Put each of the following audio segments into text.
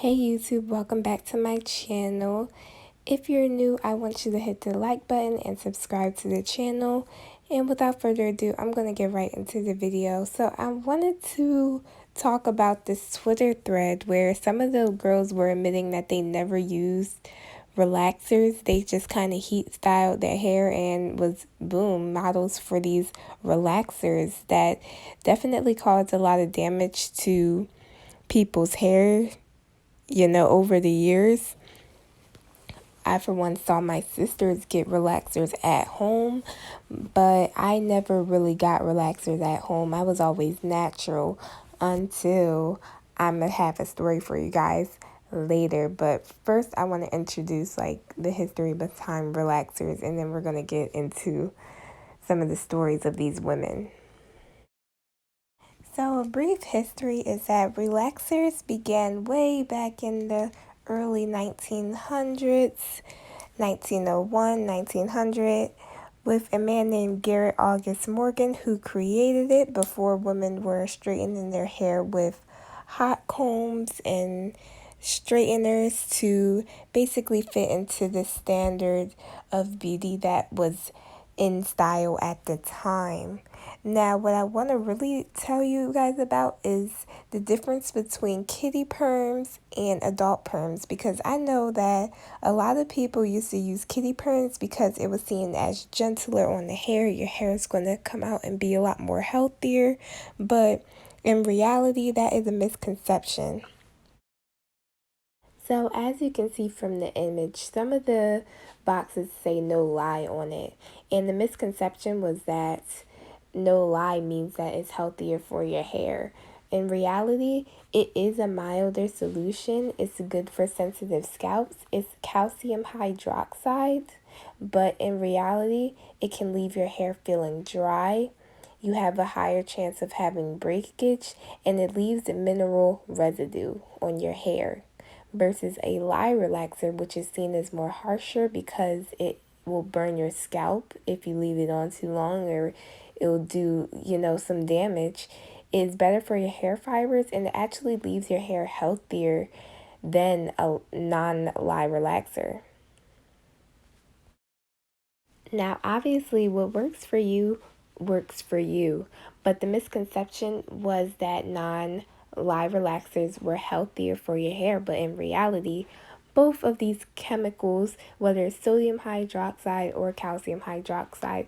Hey YouTube, welcome back to my channel. If you're new, I want you to hit the like button and subscribe to the channel. And without further ado, I'm going to get right into the video. So I wanted to talk about this Twitter thread where some of the girls were admitting that they never used relaxers. They just kind of heat styled their hair and was, boom, models for these relaxers that definitely caused a lot of damage to people's hair, over the years. I, for one, saw my sisters get relaxers at home, but I never really got relaxers at home. I was always natural until I'm going to have a story for you guys later. But first, I want to introduce the history behind relaxers, and then we're going to get into some of the stories of these women. So, a brief history is that relaxers began way back in the early 1900s, 1901, 1900, with a man named Garrett August Morgan who created it before women were straightening their hair with hot combs and straighteners to basically fit into the standard of beauty that was in style at the time. Now, what I want to really tell you guys about is the difference between kiddie perms and adult perms, because I know that a lot of people used to use kiddie perms because it was seen as gentler on the hair. Your hair is going to come out and be a lot more healthier, but in reality, that is a misconception. So as you can see from the image, some of the boxes say no lie on it. And the misconception was that no lie means that it's healthier for your hair. In reality, it is a milder solution. It's good for sensitive scalps. It's calcium hydroxide, but in reality, it can leave your hair feeling dry. You have a higher chance of having breakage, and it leaves a mineral residue on your hair versus a lye relaxer, which is seen as more harsher because it will burn your scalp if you leave it on too long, or it will do, some damage, is better for your hair fibers, and it actually leaves your hair healthier than a non-lye relaxer. Now, obviously, what works for you works for you, but the misconception was that non-lye relaxers were healthier for your hair, but in reality, both of these chemicals, whether it's sodium hydroxide or calcium hydroxide,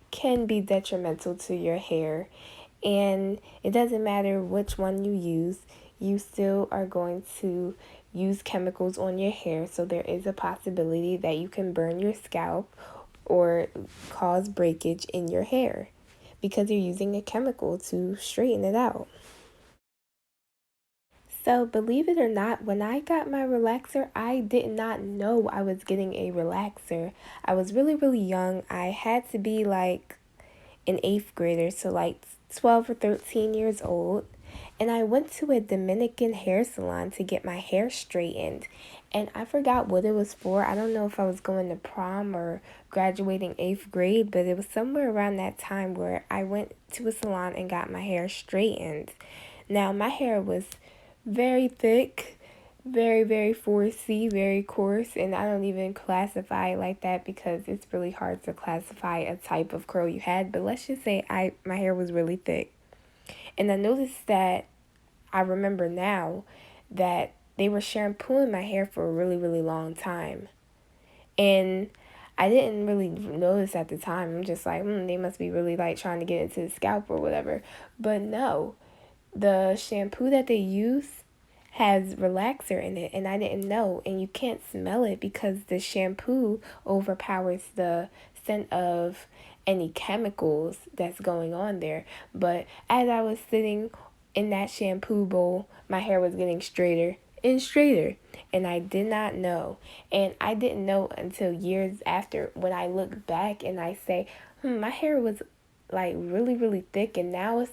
can be detrimental to your hair. And it doesn't matter which one you still are going to use chemicals on your hair, so there is a possibility that you can burn your scalp or cause breakage in your hair because you're using a chemical to straighten it out. So believe it or not, when I got my relaxer, I did not know I was getting a relaxer. I was really, really young. I had to be like an 8th grader, so like 12 or 13 years old. And I went to a Dominican hair salon to get my hair straightened. And I forgot what it was for. I don't know if I was going to prom or graduating 8th grade, but it was somewhere around that time where I went to a salon and got my hair straightened. Now, my hair was very thick, very, very 4C, very coarse, and I don't even classify it like that because it's really hard to classify a type of curl you had, but let's just say my hair was really thick. And I noticed that, I remember now, that they were shampooing my hair for a really, really long time. And I didn't really notice at the time. I'm just like, they must be really like trying to get into the scalp or whatever. But no, the shampoo that they use has relaxer in it, and I didn't know. And you can't smell it because the shampoo overpowers the scent of any chemicals that's going on there. But as I was sitting in that shampoo bowl, my hair was getting straighter and straighter, and I did not know. And I didn't know until years after when I look back and I say, my hair was like really, really thick, and now it's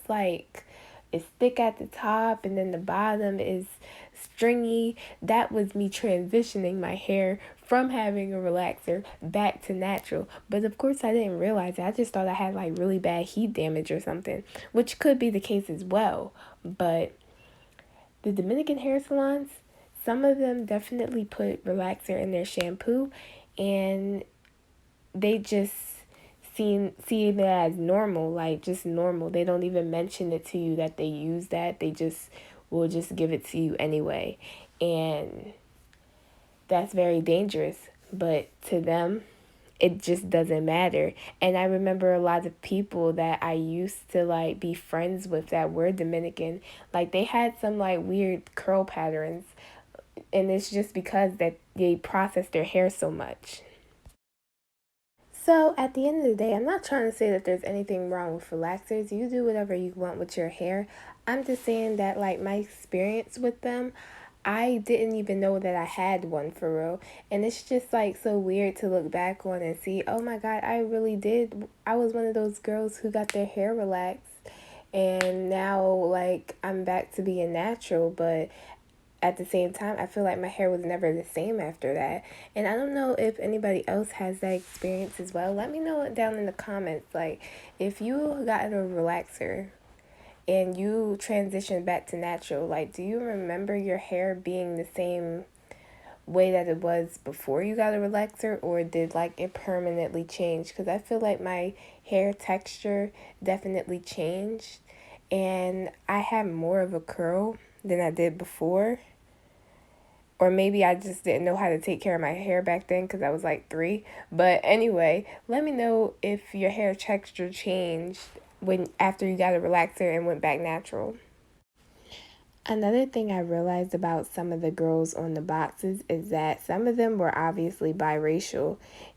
thick at the top and then the bottom is stringy. That was me transitioning my hair from having a relaxer back to natural. But of course I didn't realize it. I just thought I had like really bad heat damage or something, which could be the case as well. But the Dominican hair salons, some of them definitely put relaxer in their shampoo, and they just see it as normal, like just normal. They don't even mention it to you that they use that. They just will just give it to you anyway. And that's very dangerous. But to them, it just doesn't matter. And I remember a lot of people that I used to like be friends with that were Dominican, like they had some like weird curl patterns, and it's just because that they process their hair so much. So at the end of the day, I'm not trying to say that there's anything wrong with relaxers. You do whatever you want with your hair. I'm just saying that like my experience with them, I didn't even know that I had one for real. And it's just like so weird to look back on and see, oh my God, I really did. I was one of those girls who got their hair relaxed. And now like I'm back to being natural, but at the same time, I feel like my hair was never the same after that. And I don't know if anybody else has that experience as well. Let me know it down in the comments. Like, if you got a relaxer and you transitioned back to natural, like, do you remember your hair being the same way that it was before you got a relaxer, or did like it permanently change? Because I feel like my hair texture definitely changed, and I have more of a curl than I did before. Or maybe I just didn't know how to take care of my hair back then because I was like 3. But anyway, let me know if your hair texture changed when after you got a relaxer and went back natural. Another thing I realized about some of the girls on the boxes is that some of them were obviously biracial,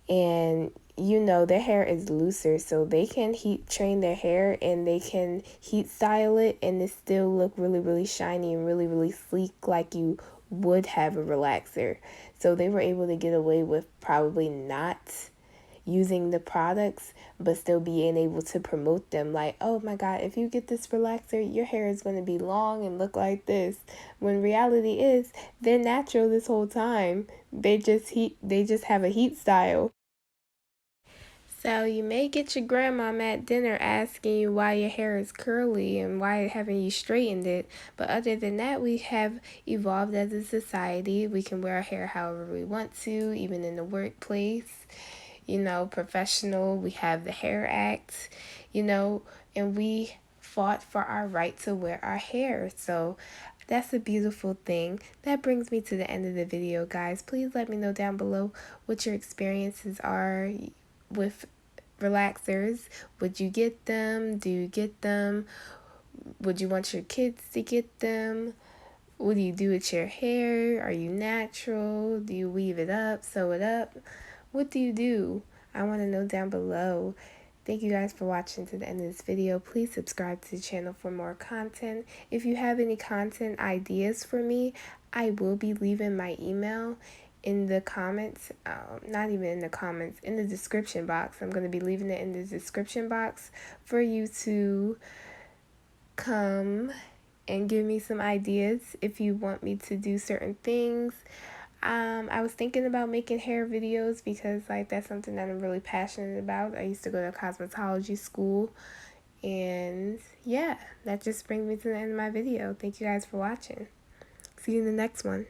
and you know their hair is looser, so they can heat train their hair and they can heat style it and it still look really shiny and really sleek like you would have a relaxer. So they were able to get away with probably not using the products but still being able to promote them, like, oh my God, if you get this relaxer, your hair is going to be long and look like this, when reality is they're natural this whole time. They just have a heat style. So you may get your grandmom at dinner asking you why your hair is curly and why haven't you straightened it. But other than that, we have evolved as a society. We can wear our hair however we want to, even in the workplace. Professional. We have the Hair Act, and we fought for our right to wear our hair. So that's a beautiful thing. That brings me to the end of the video, guys. Please let me know down below what your experiences are with relaxers. Would you get them? Do you get them? Would you want your kids to get them? What do you do with your hair? Are you natural? Do you weave it up, sew it up? What do you do? I want to know down below. Thank you guys for watching to the end of this video. Please subscribe to the channel for more content. If you have any content ideas for me, I will be leaving my email in the comments. Not even in the comments, in the description box. I'm going to be leaving it in the description box for you to come and give me some ideas if you want me to do certain things. I was thinking about making hair videos because like that's something that I'm really passionate about. I used to go to cosmetology school, and yeah, that just brings me to the end of my video. Thank you guys for watching. See you in the next one.